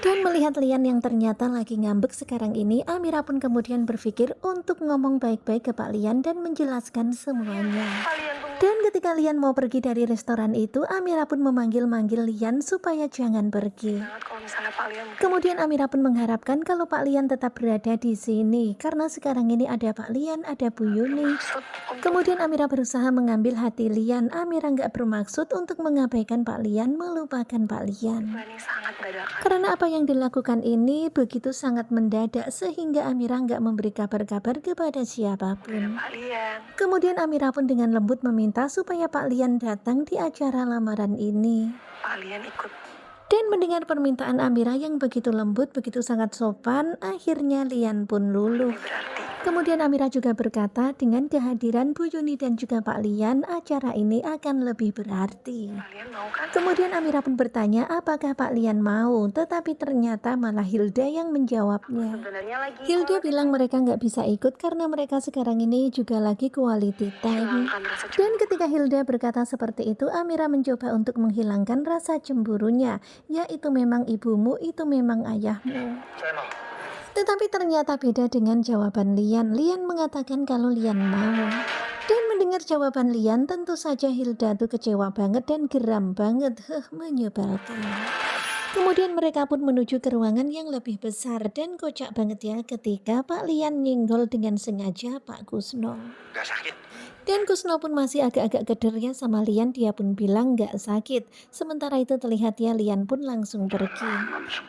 Dan melihat Lian yang ternyata lagi ngambek sekarang ini, Amira pun kemudian berpikir untuk ngomong baik-baik ke Pak Lian dan menjelaskan semuanya. Kalian tunggu Dan ketika Lian mau pergi dari restoran itu, Amira pun memanggil-manggil Lian supaya jangan pergi. banget kalau misalnya kalian Kemudian Amira pun mengharapkan kalau Pak Lian tetap berada di sini, karena sekarang ini ada Pak Lian, ada Bu Yuni. maksud untuk Kemudian Amira berusaha mengambil hati Lian. Amira nggak bermaksud untuk mengabaikan Pak Lian, melupakan Pak Lian. ini sangat dadakan. Karena apa yang dilakukan ini begitu sangat mendadak sehingga Amira nggak memberi kabar-kabar kepada siapapun. Kalian Kemudian Amira pun dengan lembut meminta supaya Pak Lian datang di acara lamaran ini. kalian ikut Dan mendengar permintaan Amira yang begitu lembut, begitu sangat sopan, akhirnya Lian pun luluh. berarti Kemudian Amira juga berkata, dengan kehadiran Bu Yuni dan juga Pak Lian, acara ini akan lebih berarti. kalian mau kan? Kemudian Amira pun bertanya apakah Pak Lian mau, tetapi ternyata malah Hilda yang menjawabnya. Sebenarnya lagi Hilda bilang mereka nggak bisa ikut karena mereka sekarang ini juga lagi quality time. hilangkan rasa Dan ketika Hilda berkata seperti itu, Amira mencoba untuk menghilangkan rasa cemburunya, yaitu memang ibumu, itu memang ayahmu. saya mau. Tetapi ternyata beda dengan jawaban Lian. Lian mengatakan kalau Lian mau. Dan mendengar jawaban Lian, tentu saja Hilda tuh kecewa banget dan geram banget. Menyebalkan. Kemudian mereka pun menuju ke ruangan yang lebih besar dan kocak banget ya ketika Pak Lian nyenggol dengan sengaja Pak Kusno. Gak sakit. Dan Kusno pun masih agak-agak keder ya sama Lian, dia pun bilang nggak sakit. Sementara itu terlihat ya Lian pun langsung pergi.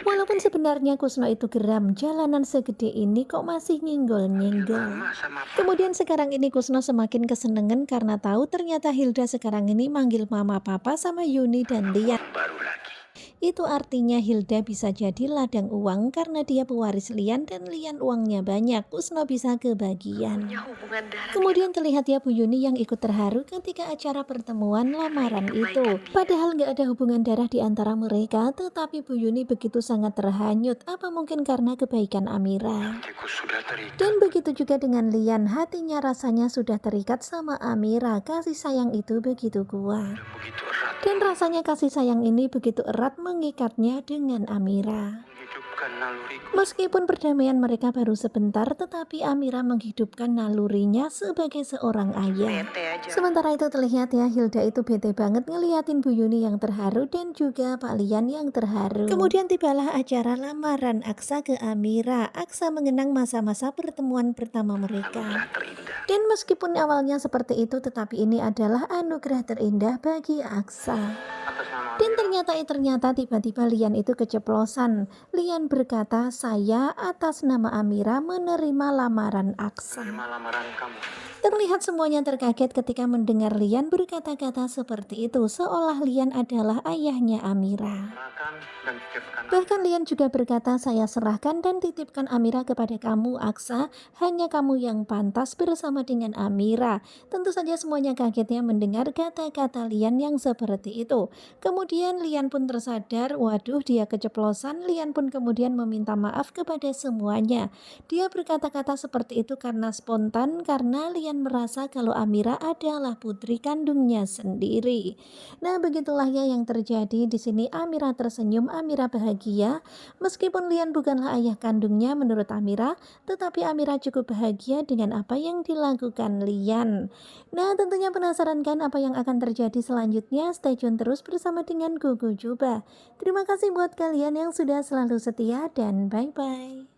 Walaupun sebenarnya Kusno itu geram, jalanan segede ini kok masih nyenggol-nyenggol. Sama Kemudian sekarang ini Kusno semakin kesenengan karena tahu ternyata Hilda sekarang ini manggil mama papa sama Yuni dan Lian. baru lagi. Itu artinya Hilda bisa jadi ladang uang karena dia pewaris Lian dan Lian uangnya banyak. Kusno bisa kebagian. Hubungan darah Kemudian terlihat ya Bu Yuni yang ikut terharu ketika acara pertemuan lamaran itu. Padahal nggak ada hubungan darah di antara mereka, tetapi Bu Yuni begitu sangat terhanyut. Apa mungkin karena kebaikan Amira? hatiku sudah terikat. Dan begitu juga dengan Lian, hatinya rasanya sudah terikat sama Amira. Kasih sayang itu begitu kuat. Begitu erat Dan rasanya kasih sayang ini begitu erat mengikatnya dengan Amira. menghidupkan naluriku. Meskipun perdamaian mereka baru sebentar, tetapi Amira menghidupkan nalurinya sebagai seorang ayah. aja. Sementara itu terlihat ya Hilda itu bete banget ngeliatin Bu Yuni yang terharu dan juga Pak Lian yang terharu. Kemudian tibalah acara lamaran Aksa ke Amira. Aksa mengenang masa-masa pertemuan pertama mereka. Anugerah terindah. Dan meskipun awalnya seperti itu, tetapi ini adalah anugerah terindah bagi Aksa. Atas nama Dan ternyata tiba-tiba Lian itu keceplosan. Lian berkata, saya atas nama Amira menerima lamaran Aksa. lamaran kamu. Terlihat semuanya terkaget ketika mendengar Lian berkata-kata seperti itu, seolah Lian adalah ayahnya Amira. Serahkan dan titipkan. Bahkan Lian juga berkata, saya serahkan dan titipkan Amira kepada kamu, Aksa. Hanya kamu yang pantas bersama dengan Amira. Tentu saja semuanya kagetnya mendengar kata-kata Lian yang seperti itu. Kemudian Lian pun tersadar, waduh dia keceplosan. Lian pun kemudian meminta maaf kepada semuanya. Dia berkata-kata seperti itu karena spontan, karena Lian merasa kalau Amira adalah putri kandungnya sendiri. Nah, begitulah ya yang terjadi di sini. Amira tersenyum, Amira bahagia. Meskipun Lian bukanlah ayah kandungnya menurut Amira, tetapi Amira cukup bahagia dengan apa yang dilakukan Lian. Nah, tentunya penasaran kan apa yang akan terjadi selanjutnya? Stay tune terus bersama dengan Gogo Juba. Terima kasih buat kalian yang sudah selalu setia dan bye-bye.